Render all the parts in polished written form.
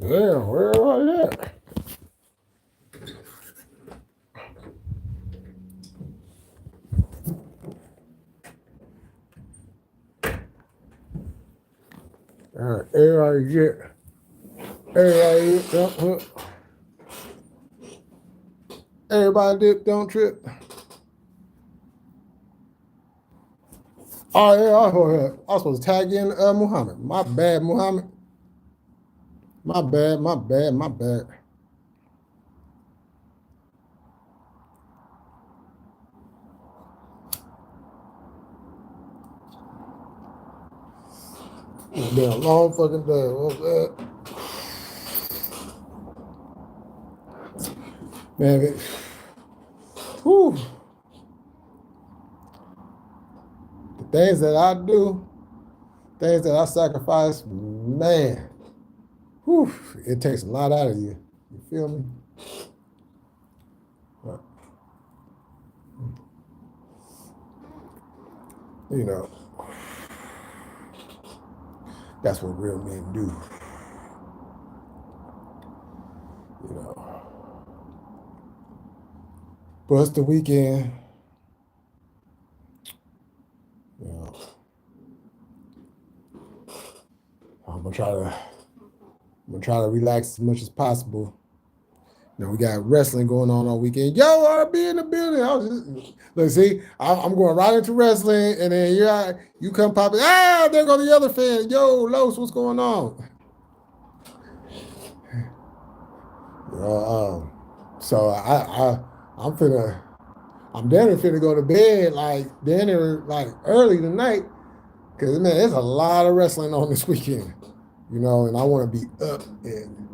Yeah, where are you at? Everybody get, everybody dip, don't trip. Oh yeah, I was supposed to tag in Muhammad. My bad, Muhammad. My bad. It's been a long fucking day. What's that? Man, whew. The things that I do, things that I sacrifice, man, whew, it takes a lot out of you. You feel me? But, you know, that's what real men do. You know. But it's the weekend. You know. I'm gonna try to relax as much as possible. You know, we got wrestling going on all weekend. Yo, RB in the building. I was just, look, see, I'm going right into wrestling, and then you come popping. Ah, there go the other fan. Yo, Los, what's going on? So I'm damn finna go to bed like early tonight, because man, there's a lot of wrestling on this weekend, you know, and I want to be up and,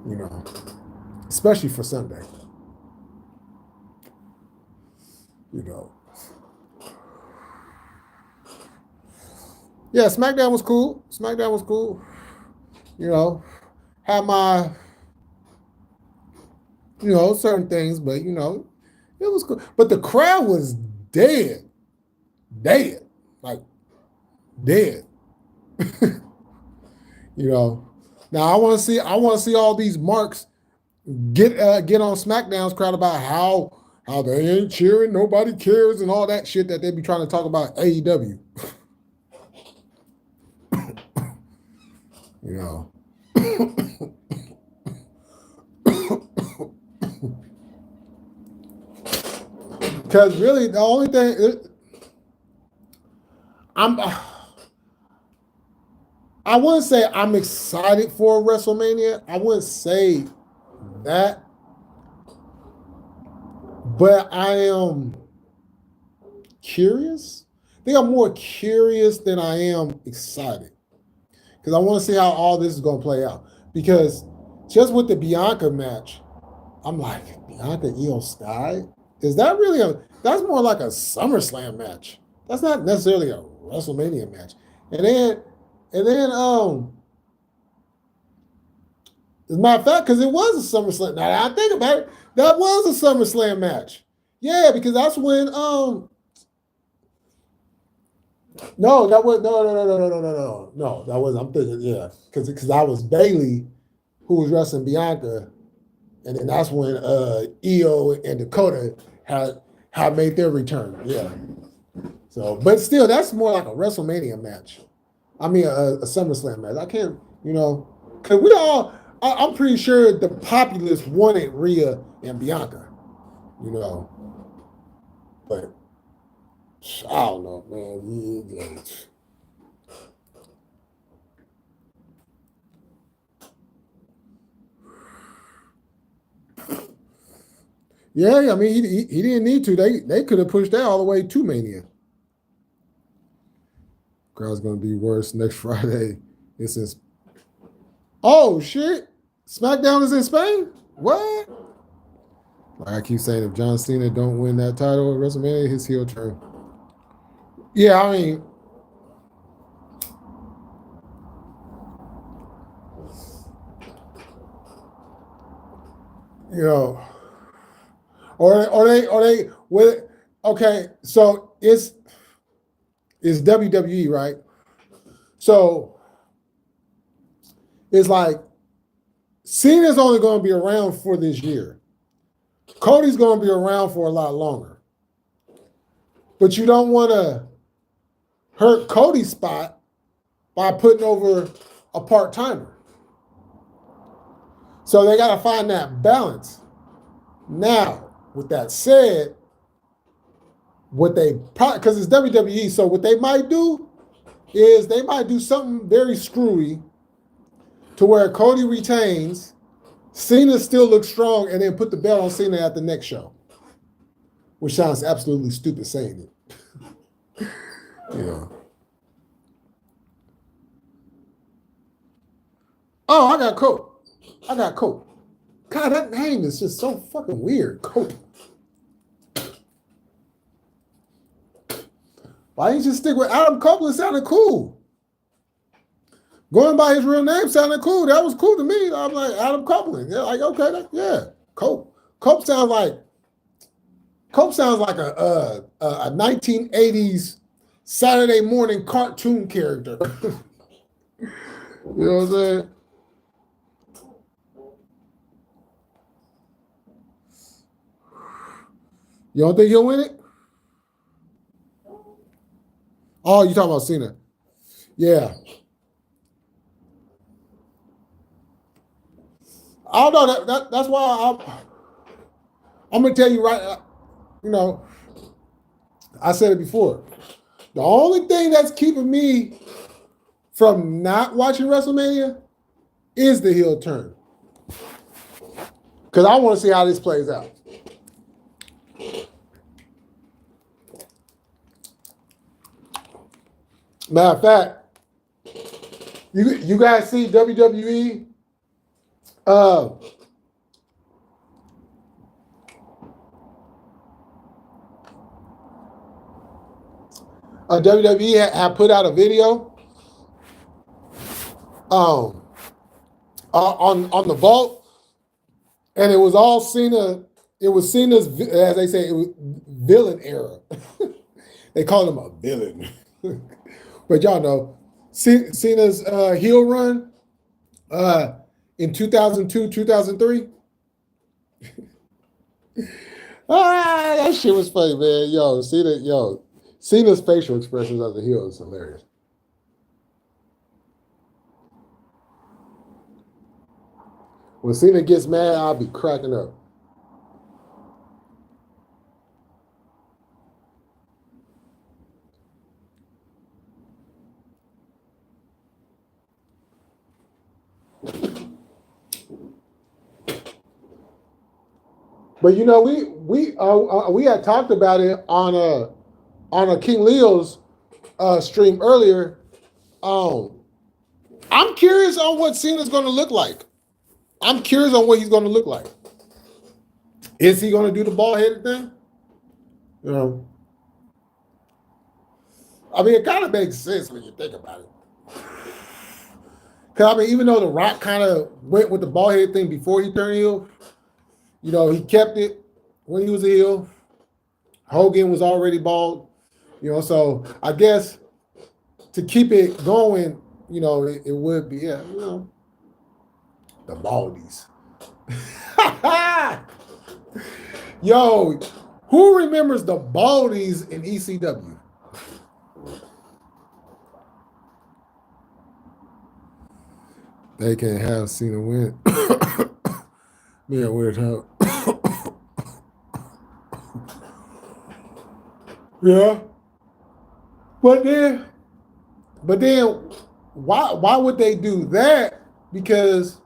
you know, especially for Sunday, you know. Yeah, SmackDown was cool. You know, had my, you know, certain things, but you know, it was cool. But the crowd was dead, like dead. You know, now I want to see all these marks get on SmackDown's crowd about how they ain't cheering, nobody cares, and all that shit that they be trying to talk about AEW. You know. Because really, the only thing I wouldn't say I'm excited for WrestleMania. I wouldn't say that. But I am curious. I think I'm more curious than I am excited. Because I want to see how all this is going to play out. Because just with the Bianca match, I'm like, Bianca Io Sky? Is that really that's more like a SummerSlam match. That's not necessarily a WrestleMania match. And then, as a matter of fact, because it was a SummerSlam. Now that I think about it, that was a SummerSlam match. Yeah, because that's when no, that was no. That was I'm thinking because that was Bailey who was wrestling Bianca, and then that's when Io and Dakota had made their return. Yeah. So, but still, that's more like a WrestleMania match. I mean, a SummerSlam match. I can't, because I'm pretty sure the populace wanted Rhea and Bianca, but I don't know, man. Yeah, I mean, he didn't need to. They could have pushed that all the way to Mania. Crowd's gonna be worse next Friday. It's in. Oh shit! SmackDown is in Spain. What? I keep saying if John Cena don't win that title at WrestleMania, his heel turn. Yeah, I mean, or they with okay. So it's WWE, right? So it's like Cena's only going to be around for this year. Cody's going to be around for a lot longer. But you don't want to hurt Cody's spot by putting over a part-timer. So they got to find that balance. Now, with that said, because it's WWE, so what they might do is they might do something very screwy to where Cody retains, Cena still looks strong, and then put the belt on Cena at the next show. Which sounds absolutely stupid saying it. Oh, I got Cope. God, that name is just so fucking weird. Cope. Why didn't you stick with Adam Copeland? Sounded cool. Going by his real name sounded cool. That was cool to me. I'm like, Adam Copeland. Yeah, like, okay, Cope. Cope sounds like a 1980s Saturday morning cartoon character. You know what I'm saying? You don't think he'll win it? Oh, you talking about Cena? Yeah. I don't know. That's why I'm going to tell you right. I said it before. The only thing that's keeping me from not watching WrestleMania is the heel turn. Because I want to see how this plays out. Matter of fact, you guys see WWE WWE had put out a video on the vault, and it was all Cena. It was Cena's, as they say, it was villain era. They call him a villain, but y'all know Cena's heel run in 2002, 2003. That shit was funny, man. Cena's facial expressions as a heel is hilarious. When Cena gets mad, I'll be cracking up. But you know, we had talked about it on a King Leo's stream earlier. I'm curious on what Cena's going to look like. I'm curious on what he's going to look like. Is he going to do the bald-headed thing? You know, I mean, it kind of makes sense when you think about it. Because, I mean, even though The Rock kind of went with the bald-headed thing before he turned heel, you know, he kept it when he was a heel. Hogan was already bald. You know, so I guess to keep it going, you know, it would be, yeah, you know, the baldies. Yo, who remembers the baldies in ECW? They can't have Cena win. Be a weird time. Yeah. But then why would they do that? Because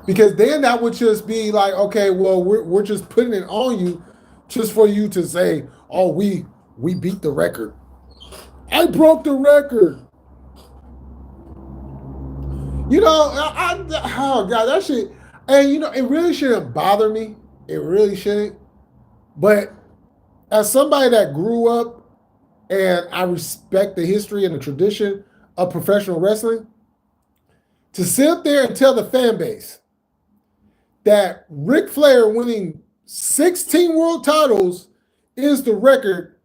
then that would just be like, okay, well, we're just putting it on you just for you to say, oh, we beat the record. I broke the record. You know, oh God, that shit. And you know, it really shouldn't bother me. It really shouldn't. But as somebody that grew up and I respect the history and the tradition of professional wrestling, to sit there and tell the fan base that Ric Flair winning 16 world titles is the record,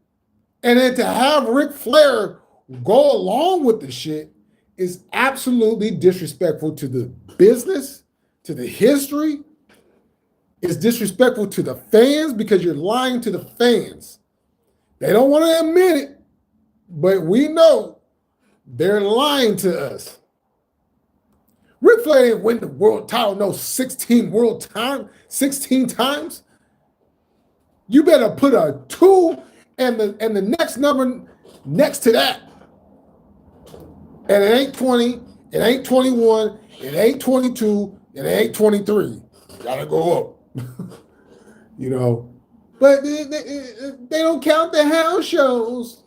and then to have Ric Flair go along with the shit is absolutely disrespectful to the business, to the history. It's disrespectful to the fans because you're lying to the fans. They don't want to admit it, but we know they're lying to us. Ric Flair didn't win the world title 16 times. You better put a 2 and the next number next to that. And it ain't 20, it ain't 21, it ain't 22, it ain't 23. You gotta go up. You know. But they don't count the house shows.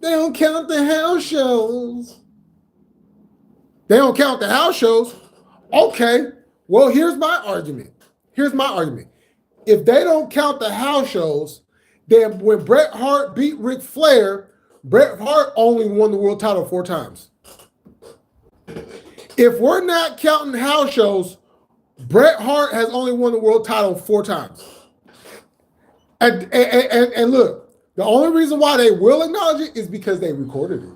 They don't count the house shows. They don't count the house shows. Okay, well, here's my argument. If they don't count the house shows, then when Bret Hart beat Ric Flair, Bret Hart only won the world title 4 times. If we're not counting house shows, Bret Hart has only won the world title 4 times. And look, the only reason why they will acknowledge it is because they recorded it.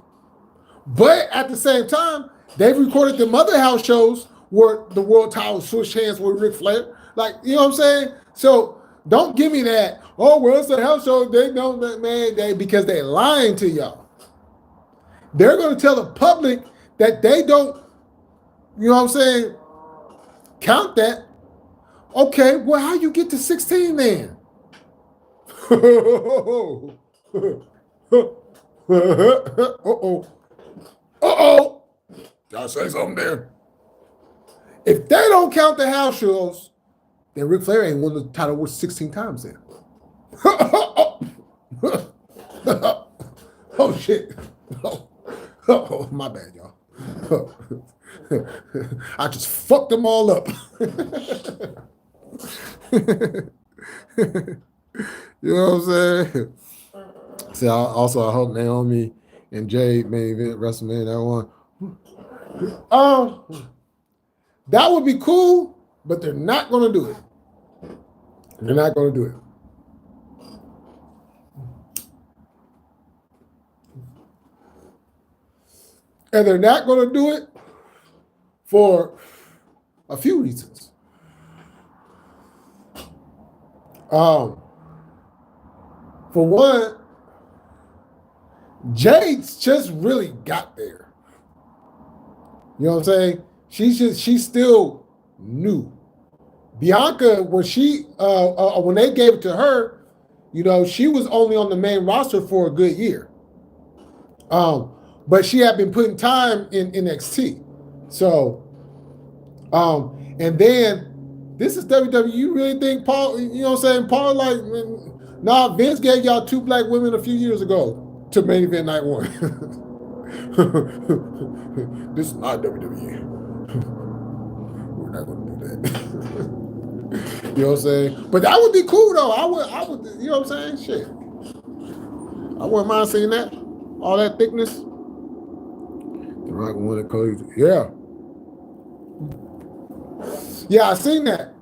But at the same time, they've recorded them other house shows where the world title switched hands with Ric Flair. Like, you know what I'm saying? So don't give me that, oh, well, it's a house show. They don't, man, because they're lying to y'all. They're going to tell the public that they don't, you know what I'm saying, count that. Okay, well, how you get to 16 then? Uh-oh. Y'all say something there. If they don't count the house shows, then Ric Flair ain't won the title with 16 times then. Oh, shit. Oh, my bad, y'all. I just fucked them all up. You know what I'm saying? See, I hope Naomi and Jade main event WrestleMania that one. That would be cool, but they're not going to do it. They're not going to do it. And they're not going to do it for a few reasons. For one, Jade's just really got there. You know what I'm saying? She's still new. Bianca, when they gave it to her, you know, she was only on the main roster for a good year. But she had been putting time in NXT. So, and then this is WWE. You really think Paul, you know what I'm saying? Paul, like, nah, Vince gave y'all 2 black women a few years ago to main event night 1. This is not WWE. We're not going to do that. You know what I'm saying? But that would be cool, though. I would, you know what I'm saying? Shit. I wouldn't mind seeing that. All that thickness. The Rock wanted Cody. Yeah. Yeah, I seen that.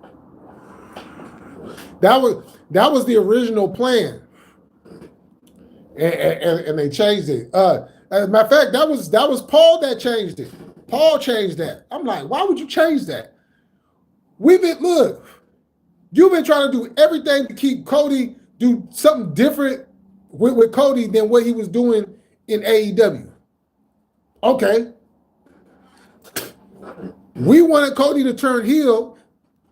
That was the original plan. And they changed it. As a matter of fact, that was Paul that changed it. Paul changed that. I'm like, why would you change that? Look, you've been trying to do everything to keep Cody, do something different with Cody than what he was doing in AEW. Okay. We wanted Cody to turn heel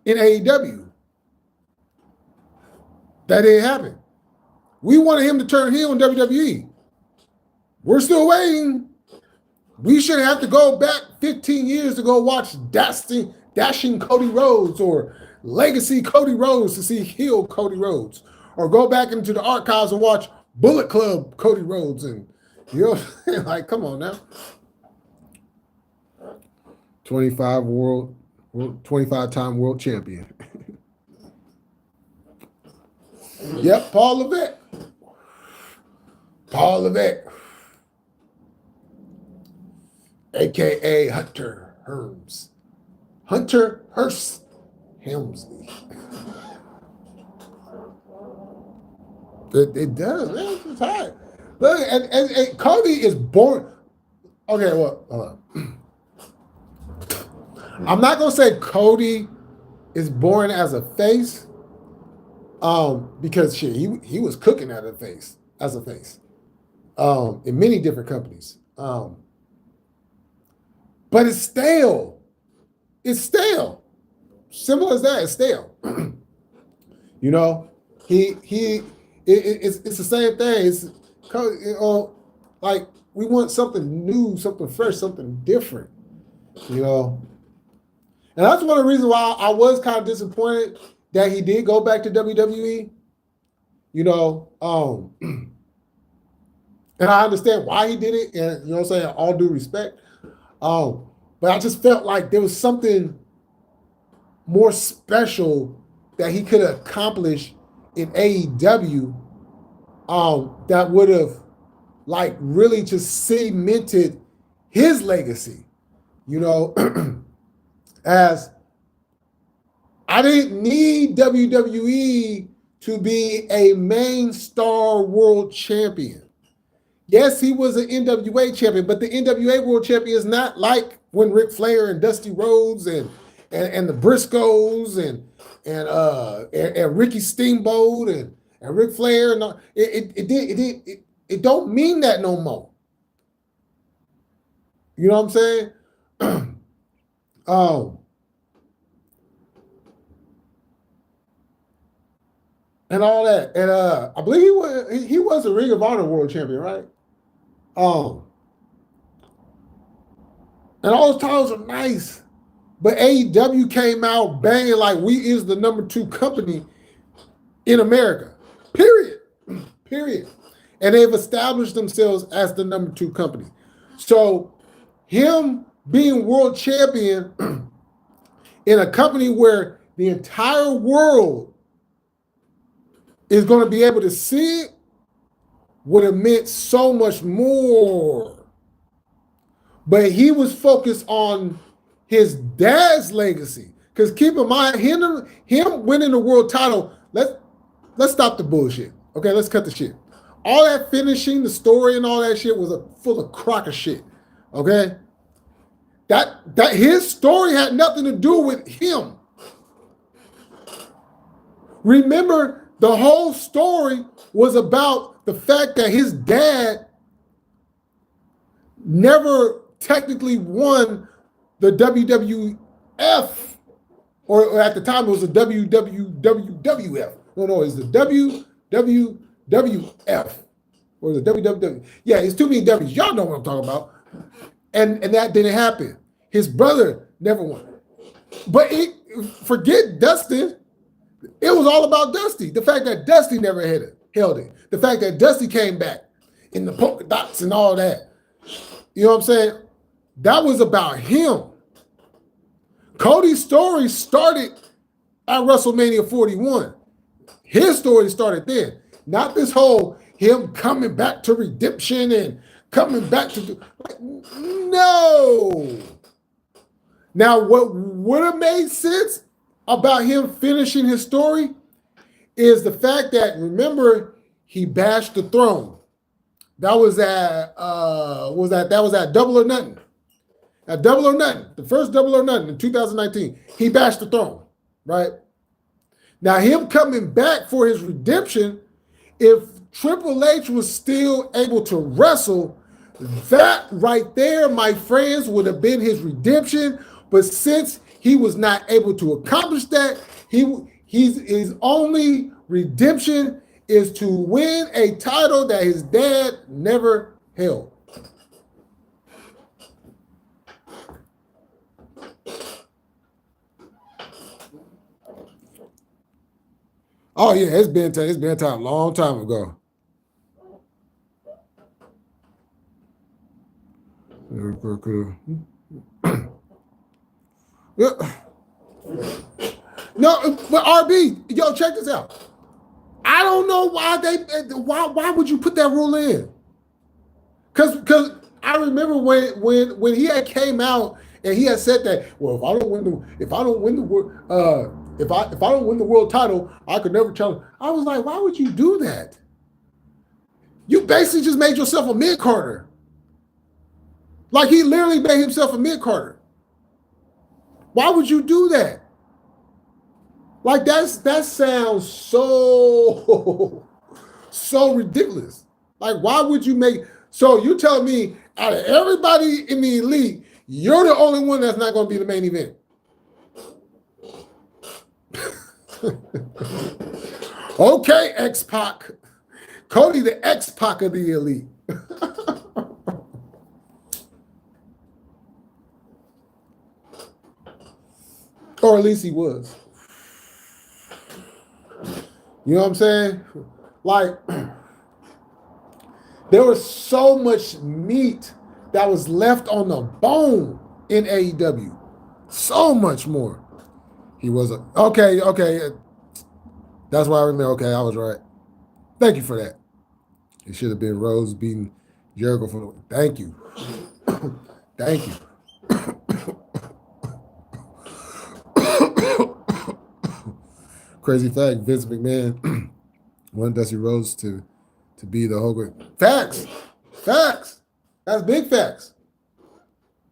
in AEW. That didn't happen. We wanted him to turn heel in WWE. We're still waiting. We shouldn't have to go back 15 years to go watch Dashing Cody Rhodes or Legacy Cody Rhodes to see heel Cody Rhodes, or go back into the archives and watch Bullet Club Cody Rhodes. And you know, like, come on now. 25-time world champion. Yep, Paul Levesque. Paul Levesque. AKA Hunter Helmsley. Hunter Hearst Helmsley. It does, man. It's hard. Look, and Cody is born. Okay, well, hold on. I'm not gonna say Cody is born as a face, because shit, he was cooking as a face, in many different companies. But it's stale. It's stale. Simple as that. It's stale. You know, it's the same thing. It's, you know, like, we want something new, something fresh, something different. You know. And that's one of the reasons why I was kind of disappointed that he did go back to WWE. You know, and I understand why he did it, and you know what I'm saying, all due respect. But I just felt like there was something more special that he could have accomplished in AEW, that would have, like, really just cemented his legacy. You know, as I didn't need WWE to be a main star world champion. Yes, he was an NWA champion, but the NWA world champion is not like when Ric Flair and Dusty Rhodes and the Briscoes and Ricky Steamboat and Ric Flair, and it don't mean that no more. You know what I'm saying? And all that, and I believe he was a Ring of Honor world champion, right? And all those titles are nice, but AEW came out banging like we is the number 2 company in America. Period. And they've established themselves as the number 2 company. So him being world champion in a company where the entire world is going to be able to see it would have meant so much more. But he was focused on his dad's legacy. Because keep in mind, him winning the world title, let's stop the bullshit. Okay, let's cut the shit. All that finishing, the story and all that shit was full of crock of shit. Okay? That his story had nothing to do with him. Remember, the whole story was about the fact that his dad never technically won the WWF, or at the time it was the WWF. No, it's the WWF, or the WWF. Yeah, it's too many W's. Y'all know what I'm talking about. And that didn't happen. His brother never won. But forget Dustin. It was all about Dusty. The fact that Dusty never held it. The fact that Dusty came back in the polka dots and all that. You know what I'm saying? That was about him. Cody's story started at WrestleMania 41. His story started then. Not this whole him coming back to redemption and coming back to no. Now, what would have made sense about him finishing his story is the fact that, remember, he bashed the throne. That was at Double or Nothing. At Double or Nothing, the first Double or Nothing in 2019, he bashed the throne, right? Now, him coming back for his redemption, if Triple H was still able to wrestle, that right there, my friends, would have been his redemption. But since he was not able to accomplish that, his only redemption is to win a title that his dad never held. Oh yeah, it's been time a long time ago. No, but RB, yo, check this out. I don't know why would you put that rule in? Because I remember when he had came out and he had said that, well, if I don't win the world title, I could never challenge. I was like, why would you do that? You basically just made yourself a mid-carder. Like, he literally made himself a mid-carder. Why would you do that? Like, that sounds so ridiculous. Like, why would you make... So you tell me, out of everybody in the elite, you're the only one that's not going to be the main event. Okay, X-Pac. Cody, the X-Pac of the elite. Or at least he was. You know what I'm saying? Like, there was so much meat that was left on the bone in AEW. So much more. He was okay. That's why I remember. Okay, I was right. Thank you for that. It should have been Rose beating Jericho for the... Thank you. Thank you. Crazy fact, Vince McMahon wanted Dusty Rhodes to be the Hogan. Facts. That's big facts.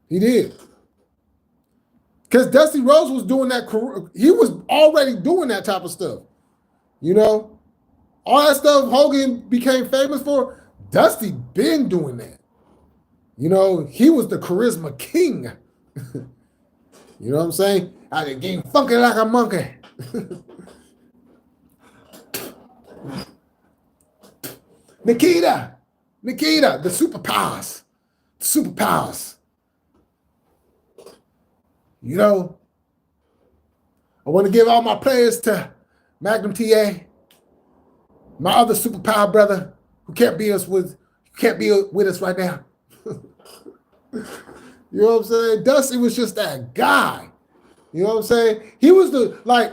He did. Because Dusty Rhodes was doing that. He was already doing that type of stuff. You know? All that stuff Hogan became famous for, Dusty been doing that. You know, he was the charisma king. You know what I'm saying? Out there getting funky like a monkey. Nikita, the superpowers. You know, I want to give all my players to Magnum TA, my other superpower brother who can't be with us right now. You know what I'm saying? Dusty was just that guy. You know what I'm saying? He was the like,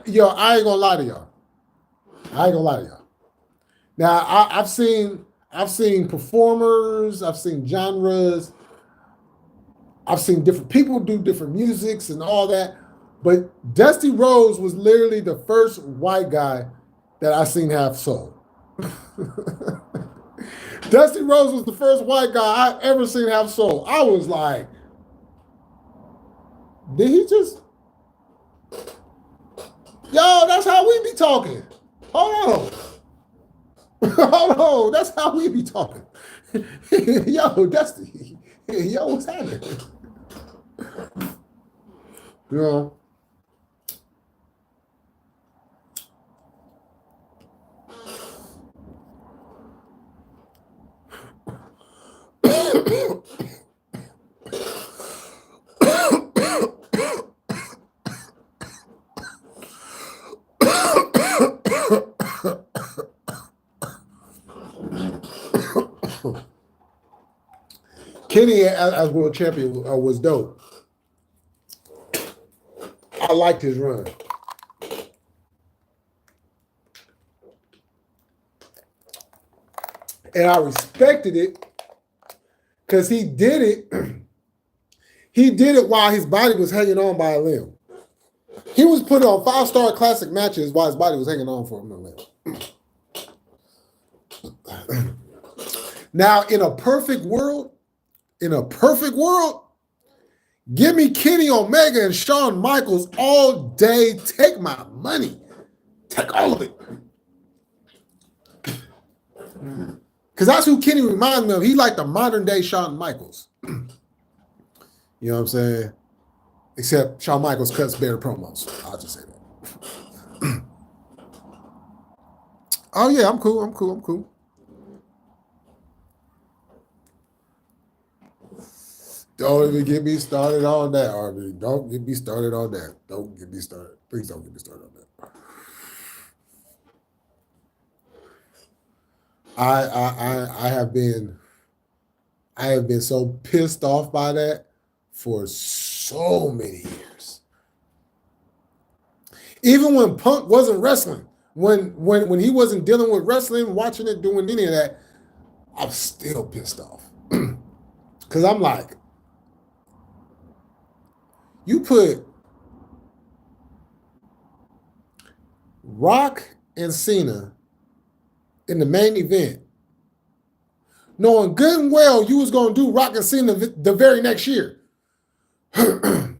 yo, I ain't gonna lie to y'all. Now, I've seen performers, I've seen genres, I've seen different people do different musics and all that, but Dusty Rhodes was literally the first white guy that I seen have soul. Dusty Rhodes was the first white guy I ever seen have soul. I was like, did he just... Yo, that's how we be talking. Hold on, that's how we be talking. Yo, Dusty. Yo, what's happening? You know. Kenny as world champion was dope. I liked his run. And I respected it because he did it. He did it while his body was hanging on by a limb. He was putting on 5-star classic matches while his body was hanging on for a limb. Now, in a perfect world, give me Kenny Omega and Shawn Michaels all day. Take my money. Take all of it. Because that's who Kenny reminds me of. He like the modern day Shawn Michaels. You know what I'm saying? Except Shawn Michaels cuts better promos. I'll just say that. Oh, yeah, I'm cool. Don't even get me started on that, RB. Don't get me started on that. Don't get me started. Please don't get me started on that. I have been so pissed off by that for so many years. Even when Punk wasn't wrestling, when he wasn't dealing with wrestling, watching it, doing any of that, I'm still pissed off. Because I'm like, you put Rock and Cena in the main event, knowing good and well you was going to do Rock and Cena the very next year. And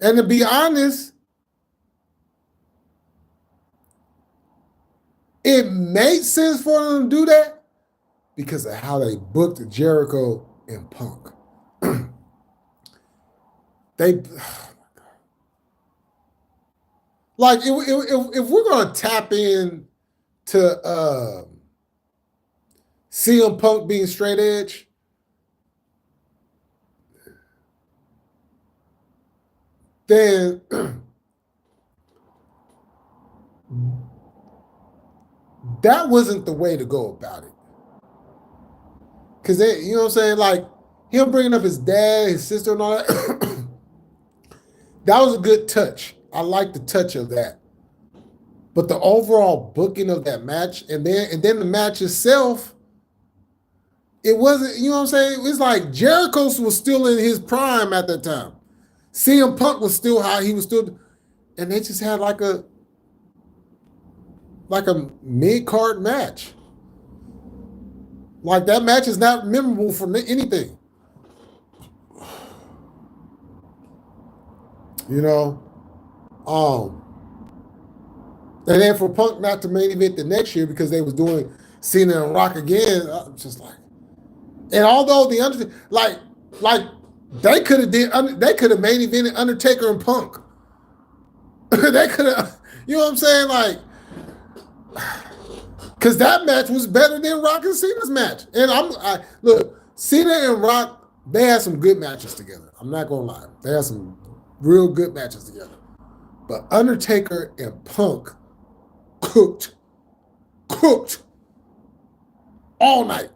to be honest, it made sense for them to do that because of how they booked Jericho and Punk. Like if we're gonna tap in to CM Punk being straight edge, then that wasn't the way to go about it. Because you know what I'm saying? Like him bringing up his dad, his sister, and all that. That was a good touch. I like the touch of that. But the overall booking of that match, and then the match itself, it wasn't, you know what I'm saying? It was like Jericho was still in his prime at that time. CM Punk was still high. He was still, and they just had like a mid-card match. Like that match is not memorable for anything. You know? And then for Punk not to main event the next year because they was doing Cena and Rock again, I'm just like, and although the Undertaker, like they could have main evented Undertaker and Punk. They could have, you know what I'm saying? Like, because that match was better than Rock and Cena's match. And look, Cena and Rock, they had some good matches together. I'm not gonna lie, they had some real good matches together. But Undertaker and Punk cooked all night.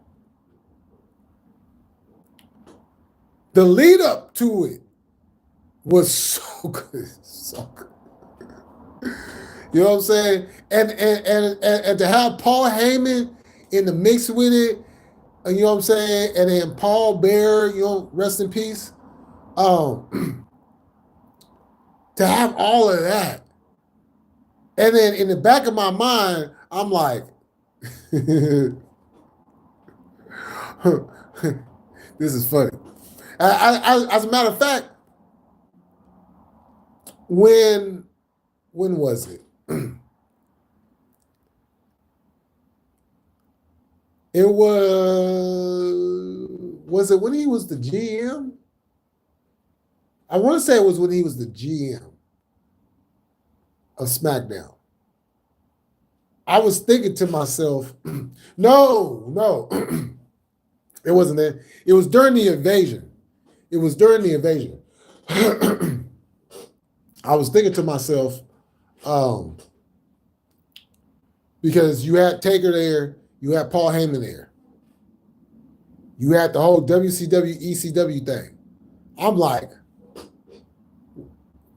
The lead up to it was so good, so good. You know what I'm saying? And to have Paul Heyman in the mix with it, you know what I'm saying? And then Paul Bearer, you know, rest in peace. To have all of that. And then in the back of my mind, I'm like, this is funny. As a matter of fact, when was it? It was it when he was the GM? I want to say it was when he was the GM of SmackDown. I was thinking to myself, no, it wasn't that. It was during the invasion. I was thinking to myself, because you had Taker there, You had Paul Heyman there. You had the whole WCW, ECW thing. I'm like,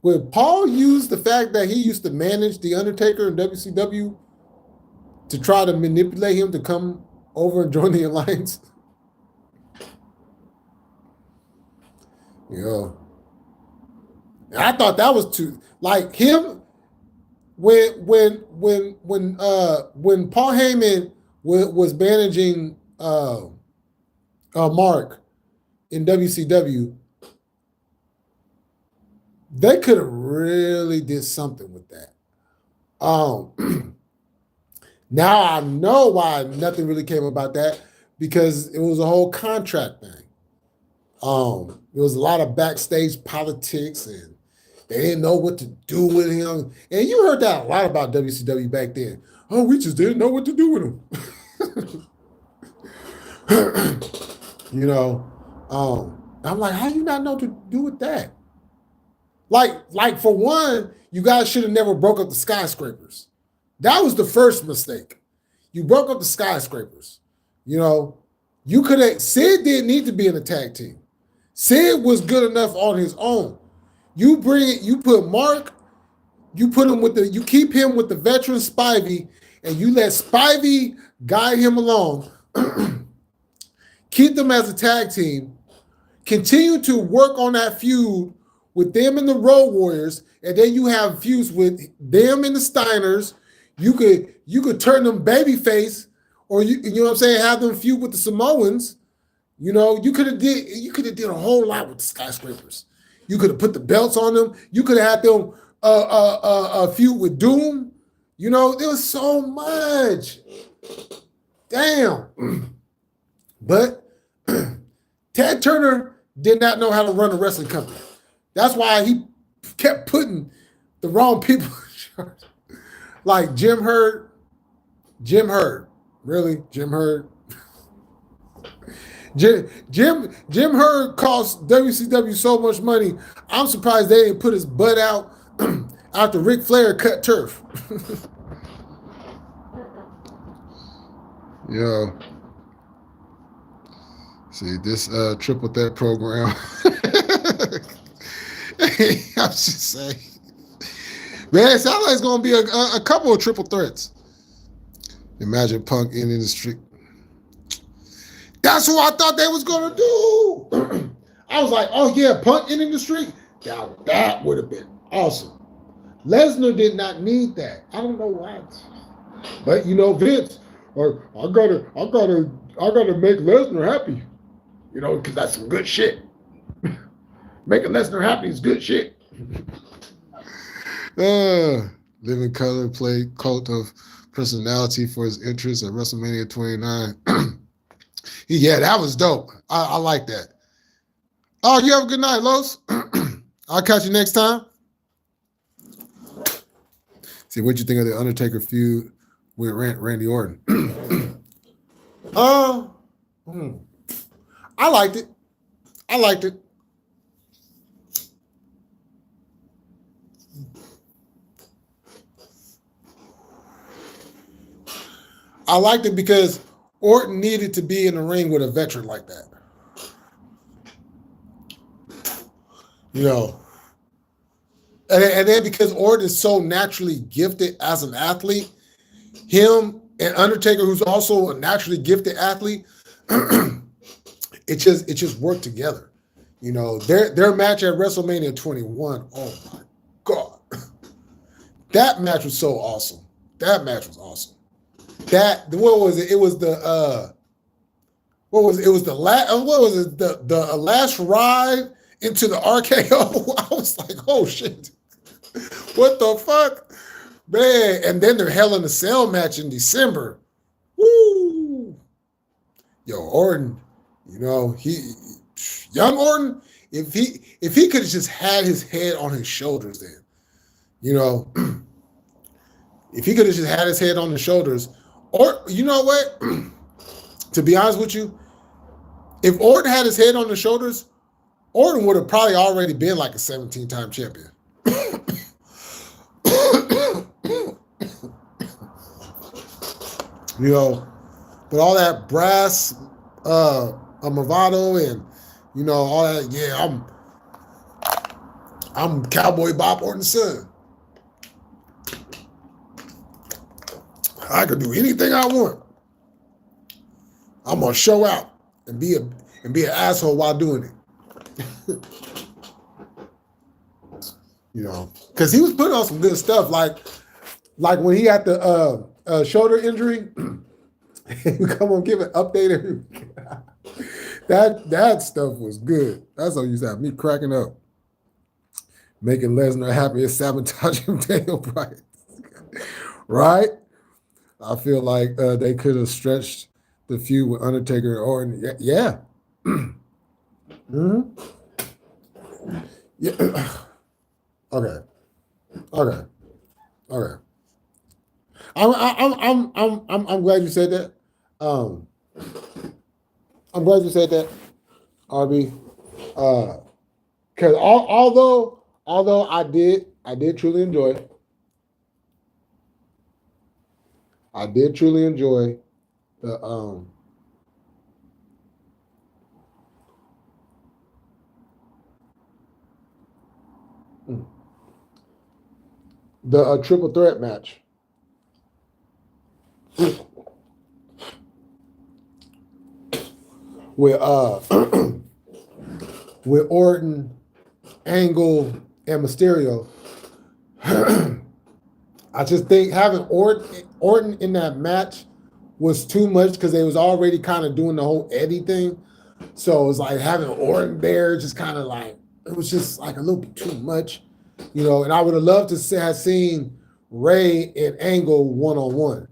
would Paul use the fact that he used to manage The Undertaker in WCW to try to manipulate him to come over and join the alliance? You know, and I thought that was too like him when Paul Heyman was managing Mark in WCW. They could have really did something with that. Now I know why nothing really came about that, because it was a whole contract thing. There was a lot of backstage politics, and they didn't know what to do with him. And you heard that a lot about WCW back then. Oh, we just didn't know what to do with him. You know, I'm like, how do you not know what to do with that? Like for one, you guys should have never broke up the skyscrapers. That was the first mistake. You broke up the skyscrapers. You know, you could have, Sid didn't need to be in a tag team. Sid was good enough on his own. You put Mark, you keep him with the veteran Spivey, and you let Spivey guide him along. Keep them as a tag team. Continue to work on that feud with them and the Road Warriors, and then you have feuds with them and the Steiners. You could turn them babyface, or you know what I'm saying, have them feud with the Samoans. You know, you could have did a whole lot with the skyscrapers. You could have put the belts on them. You could have had them feud with Doom. You know, there was so much. Damn. But Ted Turner did not know how to run a wrestling company. That's why he kept putting the wrong people in charge. Like Jim Herd. Really? Jim Herd? Jim Herd cost WCW so much money. I'm surprised they didn't put his butt out after Ric Flair cut turf. Yo. See, this triple threat program. I'm just saying. Man, it sounds like it's going to be a couple of triple threats. Imagine Punk ending the streak. That's what I thought they was going to do. I was like, oh, yeah, Punk ending the streak? Now, that would have been awesome. Lesnar did not need that. I don't know why. But, you know, Vince, I gotta make Lesnar happy. You know, because that's some good shit. Making Lesnar happy is good shit. Living Color played Cult of Personality for his entrance at WrestleMania 29. Yeah, that was dope. I like that. Oh, you have a good night, Los. I'll catch you next time. See, what'd you think of the Undertaker feud with Randy Orton? I liked it. I liked it. I liked it because Orton needed to be in the ring with a veteran like that. You know, and then because Orton is so naturally gifted as an athlete, him and Undertaker, who's also a naturally gifted athlete, it just worked together. You know, their match at WrestleMania 21, oh my God. That match was so awesome. That match was awesome. What was it? It was the last ride into the RKO. I was like, oh shit. What the fuck? Man, and then their Hell in a Cell match in December. Woo! Yo, Orton, you know, young Orton, if he could have just had his head on his shoulders then, you know, if he could have just had his head on his shoulders, or you know what? To be honest with you, if Orton had his head on his shoulders, Orton would have probably already been like a 17-time champion. You know, But all that brass, bravado, and all that. Yeah, I'm Cowboy Bob Orton's son. I could do anything I want. I'm gonna show out and be an asshole while doing it. Because he was putting on some good stuff, like when he had the shoulder injury. He would come on, give an update every week. That stuff was good. That's what used to have me cracking up. Making Lesnar happy is sabotaging Daniel Bryan. Right? I feel like they could have stretched the feud with Undertaker and Orton. Yeah. Mm-hmm. Yeah. Okay. I'm glad you said that. I'm glad you said that, RB. Because although I did truly enjoy it. I did truly enjoy the triple threat match. With with Orton, Angle, and Mysterio. I just think having Orton in that match was too much because they was already kind of doing the whole Eddie thing. So it was like having Orton there, just kind of like, it was just like a little bit too much, and I would have loved to have seen Ray and Angle one-on-one.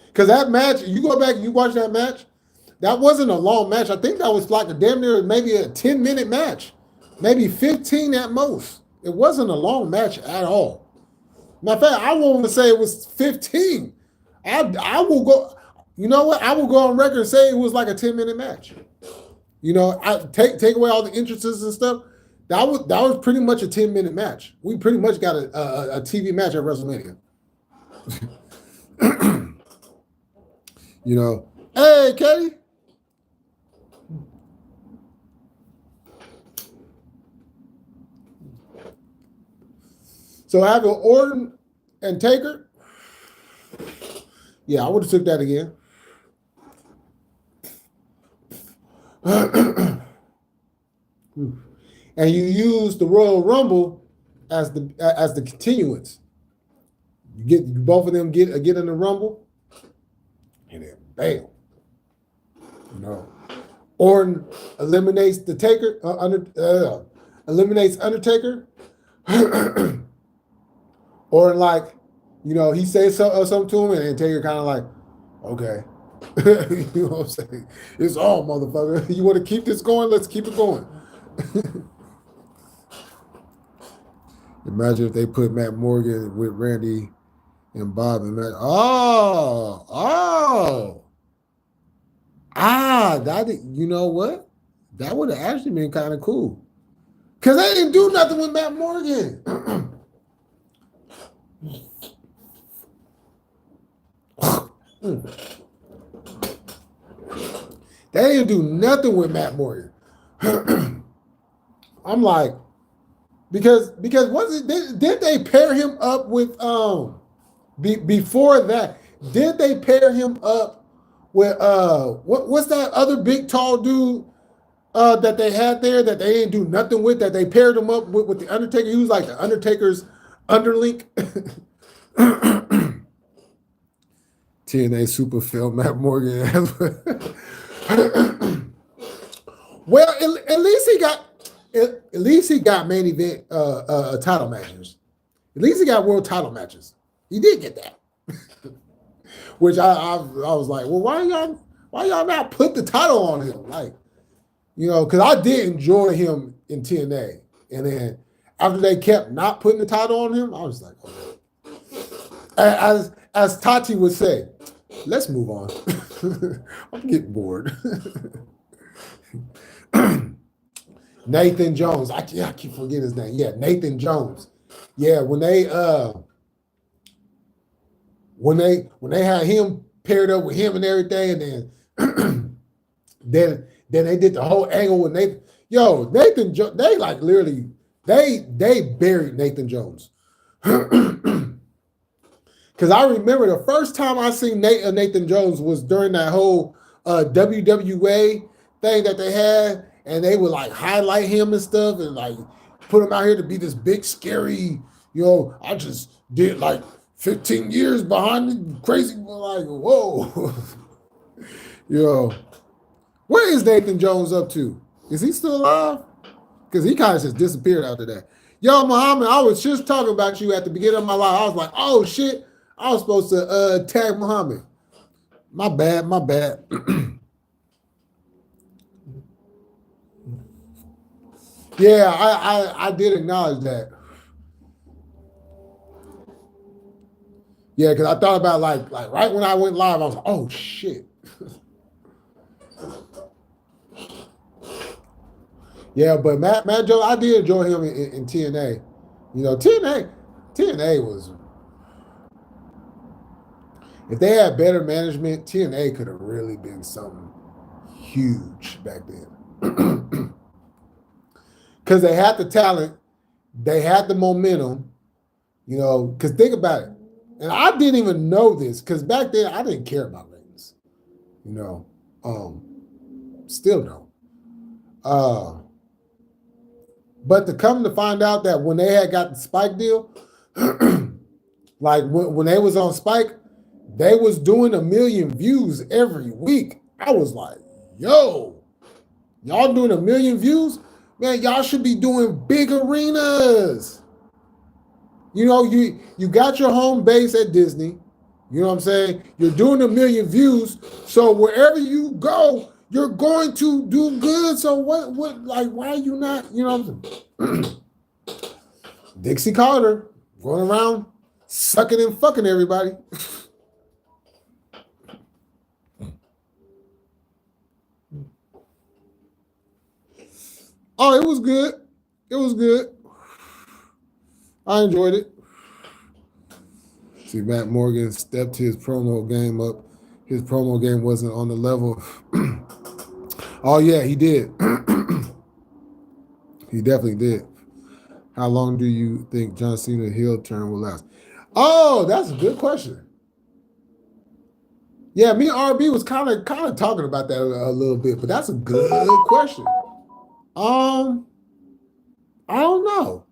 Because that match, you go back and you watch that match, that wasn't a long match. I think that was like a damn near maybe a 10-minute match, maybe 15 at most. It wasn't a long match at all. Matter of fact, I won't even say it was 15. I will go, you know what? I will go on record and say it was like a 10-minute match. I take away all the entrances and stuff. That was pretty much a 10-minute match. We pretty much got a TV match at WrestleMania. Hey, Katie. So having Orton and Taker, yeah, I would have took that again. And you use the Royal Rumble as the continuance. Both of them get in the Rumble, and then bam. Orton eliminates the Taker, eliminates Undertaker. Orton, like, he says something to him, and then Taker kind of like, okay. You know what I'm saying? It's all, motherfucker. You want to keep this going? Let's keep it going. Imagine if they put Matt Morgan with Randy and Bob and Matt. That, you know what? That would have actually been kind of cool. Because they didn't do nothing with Matt Morgan. They didn't do nothing with Matt Morgan. I'm like, because did they pair him up with before that? Did they pair him up with what's that other big tall dude that they had there that they didn't do nothing with, that they paired him up with the Undertaker? He was like the Undertaker's underlink. TNA super Phil, Matt Morgan. Well, at least he got main event title matches. At least he got world title matches. He did get that. Which I was like, well, why y'all not put the title on him? Like, because I did enjoy him in TNA. And then after they kept not putting the title on him, I was like, okay. As Tati would say, let's move on. I'm getting bored. Nathan Jones. I keep forgetting his name. Yeah, Nathan Jones. Yeah, when they when they had him paired up with him and everything, and then they did the whole angle with Nathan. Yo, they like literally they buried Nathan Jones. Because I remember the first time I seen Nathan Jones was during that whole WWA thing that they had, and they would like highlight him and stuff, and like put him out here to be this big scary. I just did like 15 years behind the crazy. Like whoa, what is Nathan Jones up to? Is he still alive? Because he kind of just disappeared after that. Yo, Muhammad, I was just talking about you at the beginning of my life. I was like, oh shit. I was supposed to tag Muhammad. My bad. Yeah, I did acknowledge that. Yeah, because I thought about like right when I went live, I was like, oh shit. Yeah, but Matt Joe, I did enjoy him in TNA. TNA was. If they had better management, TNA could have really been something huge back then. Because they had the talent, they had the momentum, because think about it. And I didn't even know this, because back then I didn't care about ratings. Still don't. But to come to find out that when they had got the Spike deal, like when they was on Spike, they was doing 1 million views every week. I was like, yo, y'all doing 1 million views? Man, y'all should be doing big arenas. You got your home base at Disney. You know what I'm saying? You're doing 1 million views. So wherever you go, you're going to do good. So what why are you not, Dixie Carter going around sucking and fucking everybody. Oh, it was good. It was good. I enjoyed it. See, Matt Morgan stepped his promo game up. His promo game wasn't on the level. Oh, yeah, he did. He definitely did. How long do you think John Cena heel turn will last? Oh, that's a good question. Yeah, me and RB was kind of talking about that a little bit, but that's a good question. I don't know.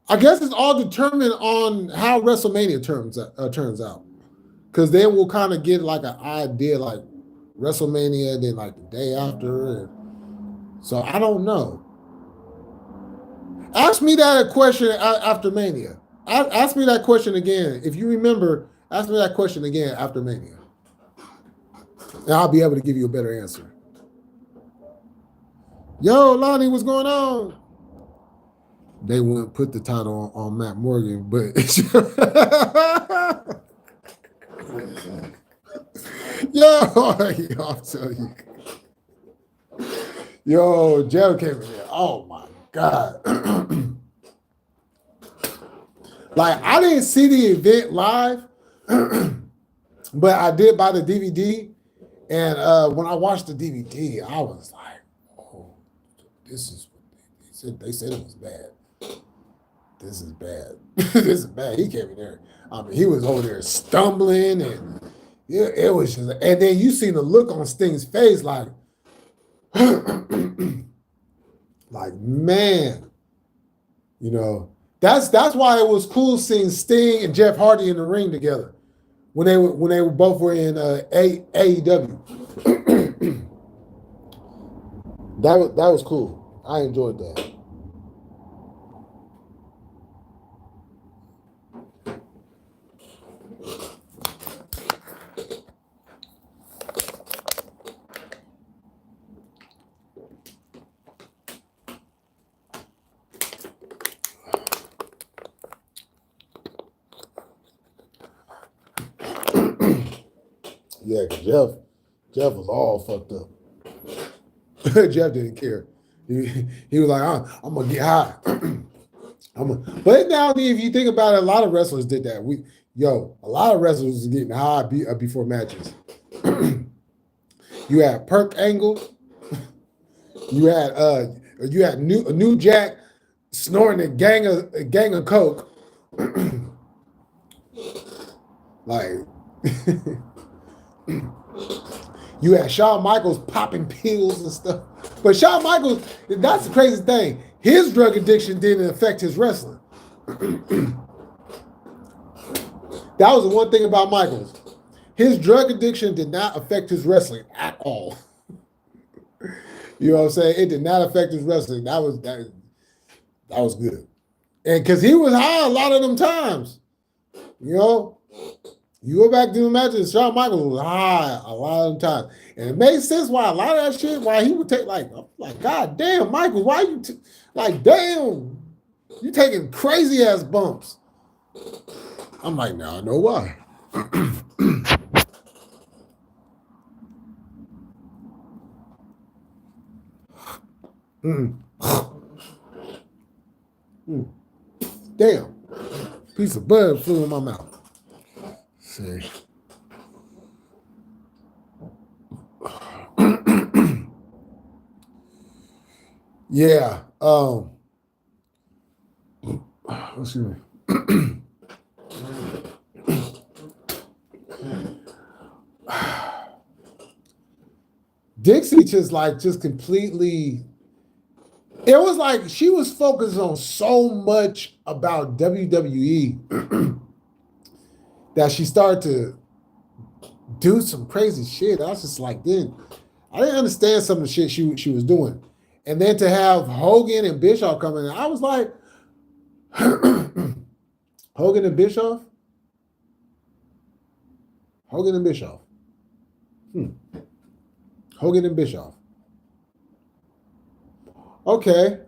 I guess it's all determined on how WrestleMania turns out, because then we'll kind of get like an idea, like WrestleMania, then like the day after. So I don't know. Ask me that question after Mania. Ask me that question again. If you remember, ask me that question again after Mania. And I'll be able to give you a better answer. Yo, Lonnie, what's going on? They wouldn't put the title on Matt Morgan, but I'll tell you. Yo, Jeff came in there. Oh my God. Like, I didn't see the event live, but I did buy the DVD. And when I watched the DVD, I was like, oh, this is what they said it was bad. This is bad. This is bad. He came in there. I mean, he was over there stumbling, and it was just, and then you seen the look on Sting's face, like, like, man, that's why it was cool seeing Sting and Jeff Hardy in the ring together when they were both in AEW. That was cool. I enjoyed that. Yeah, Jeff was all fucked up. Jeff didn't care. He was like, I'm gonna get high. But now, if you think about it, a lot of wrestlers did that. Yo, a lot of wrestlers was getting high before matches. You had Perk Angle. You had New Jack snorting a gang of coke. Like you had Shawn Michaels popping pills and stuff. But Shawn Michaels, that's the crazy thing. His drug addiction didn't affect his wrestling. That was the one thing about Michaels. His drug addiction did not affect his wrestling at all. You know what I'm saying? It did not affect his wrestling. That was good. And because he was high a lot of them times. You know? You go back to the matches, Shawn Michaels was high a lot of them times. And it made sense why a lot of that shit, why he would take like God damn, Michael, why you damn, you taking crazy ass bumps. I'm like, now I know why. Damn. Piece of bud flew in my mouth. See. Yeah. Excuse me. Dixie just completely. It was like she was focused on so much about WWE that she started to do some crazy shit. I was just like, I didn't understand some of the shit she was doing. And then to have Hogan and Bischoff come in, I was like, Hogan and Bischoff? Hogan and Bischoff. Hogan and Bischoff. Okay.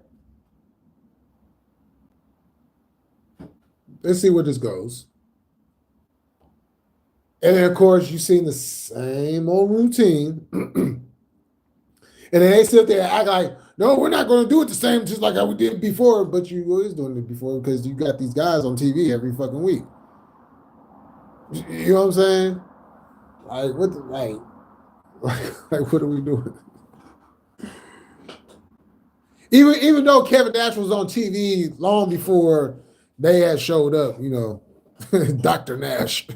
Let's see where this goes. And then, of course, you've seen the same old routine. And then they sit there and act like, no, we're not going to do it the same, just like how we did before. But you always doing it before because you got these guys on TV every fucking week. You know what I'm saying? Like, what are we doing? Even though Kevin Nash was on TV long before they had showed up, you know, Dr. Nash.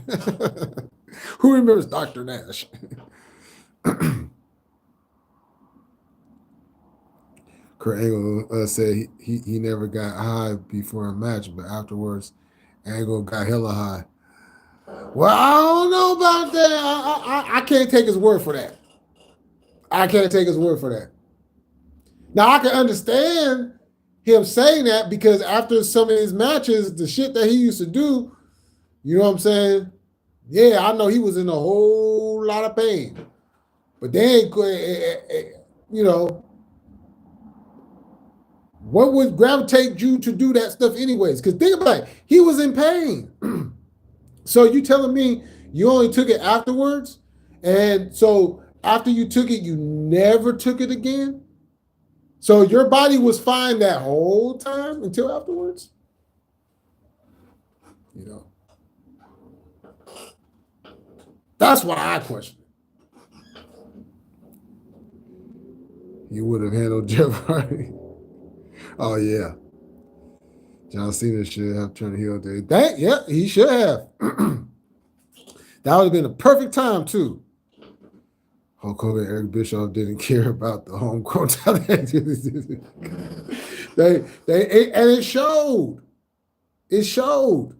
Who remembers Dr. Nash? Kurt Angle said he never got high before a match, but afterwards, Angle got hella high. Well, I don't know about that. I can't take his word for that. I can't take his word for that. Now, I can understand him saying that because after some of his matches, the shit that he used to do, you know what I'm saying? Yeah, I know he was in a whole lot of pain. But then, you know, what would gravitate you to do that stuff anyways? Because think about it, he was in pain. So you telling me you only took it afterwards? And so after you took it, you never took it again? So your body was fine that whole time until afterwards? You know. That's what I question. You would have handled Jeff Hardy. Oh, yeah. John Cena should have turned heel there. Yeah, he should have. That would have been a perfect time, too. Hulk Hogan and Eric Bischoff didn't care about the homegrown talent. And it showed. It showed.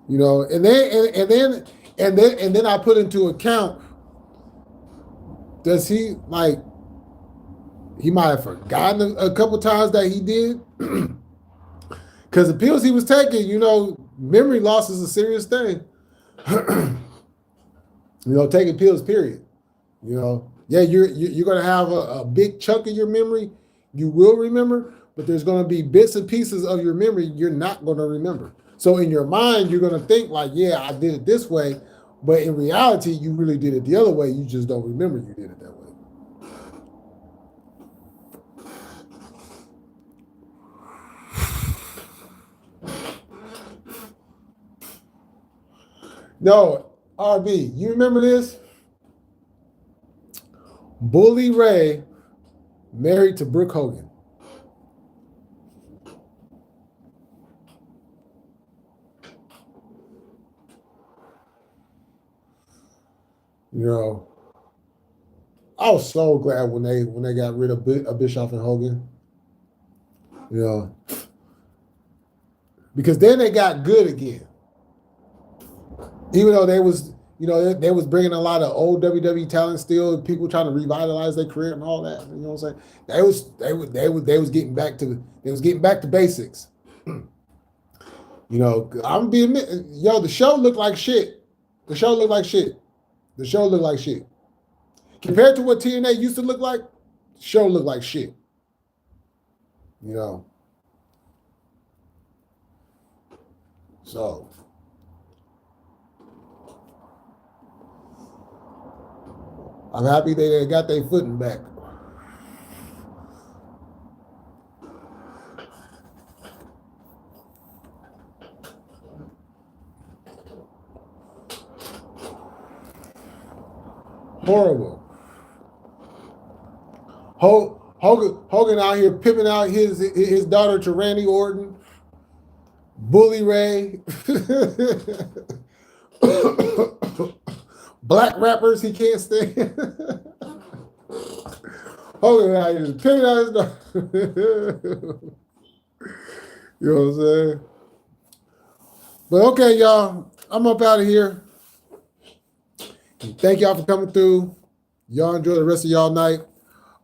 You know, and then I put into account, does he he might have forgotten a couple times that he did? Because the pills he was taking, you know, memory loss is a serious thing. You know, taking pills, period. You know, yeah, you're going to have a big chunk of your memory you will remember, but there's going to be bits and pieces of your memory you're not going to remember. So in your mind, you're gonna think like, yeah, I did it this way, but in reality, you really did it the other way. You just don't remember you did it that way. No, RB, you remember this? Bully Ray married to Brooke Hogan. You know, I was so glad when they got rid of Bischoff and Hogan. You know, because then they got good again. Even though they was, you know, they was bringing a lot of old WWE talent still, people trying to revitalize their career and all that. You know what I'm saying? They was getting back to basics. You know, I'm being, yo, the show looked like shit. The show looked like shit. Compared to what TNA used to look like, the show looked like shit. You know. So I'm happy they got their footing back. Horrible. Hogan out here pimping out his daughter to Randy Orton. Bully Ray. Black rappers he can't stand. Hogan out here pimping out his daughter. You know what I'm saying? But okay, y'all. I'm up out of here. Thank y'all for coming through. Y'all enjoy the rest of y'all night.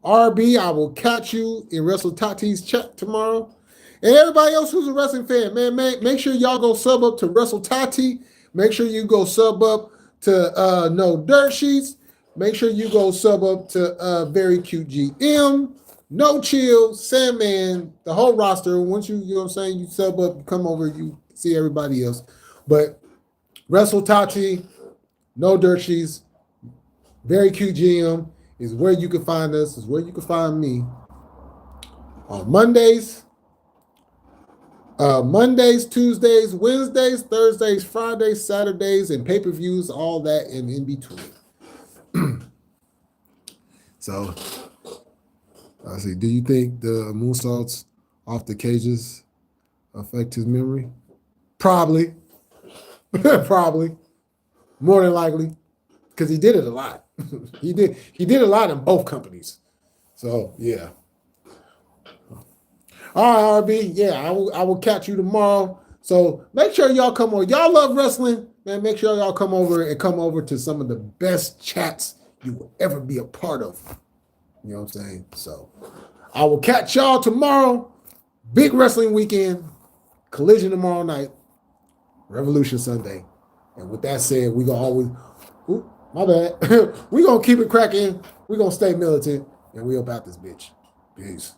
RB, I will catch you in Wrestle Tati's chat tomorrow. And everybody else who's a wrestling fan, man, make sure y'all go sub up to Wrestle Tati. Make sure you go sub up to No Dirt Sheets. Make sure you go sub up to Very Cute GM, No Chill, Sandman, the whole roster. Once you know what I'm saying, you sub up, you come over, you see everybody else. But Wrestle Tati, No Dirt Sheets, Very Cute GM is where you can find us, is where you can find me on Mondays, Tuesdays, Wednesdays, Thursdays, Fridays, Saturdays, and pay-per-views, all that and in between. So, I see, do you think the moonsaults off the cages affect his memory? Probably. Probably. More than likely. Because he did it a lot. He did a lot in both companies. So, yeah. All right, RB. Yeah, I will catch you tomorrow. So make sure y'all come over. Y'all love wrestling, man. Make sure y'all come over to some of the best chats you will ever be a part of. You know what I'm saying? So I will catch y'all tomorrow. Big wrestling weekend. Collision tomorrow night. Revolution Sunday. And with that said, we gonna always, my bad. We gonna keep it cracking. We gonna stay militant, and we about this bitch. Peace.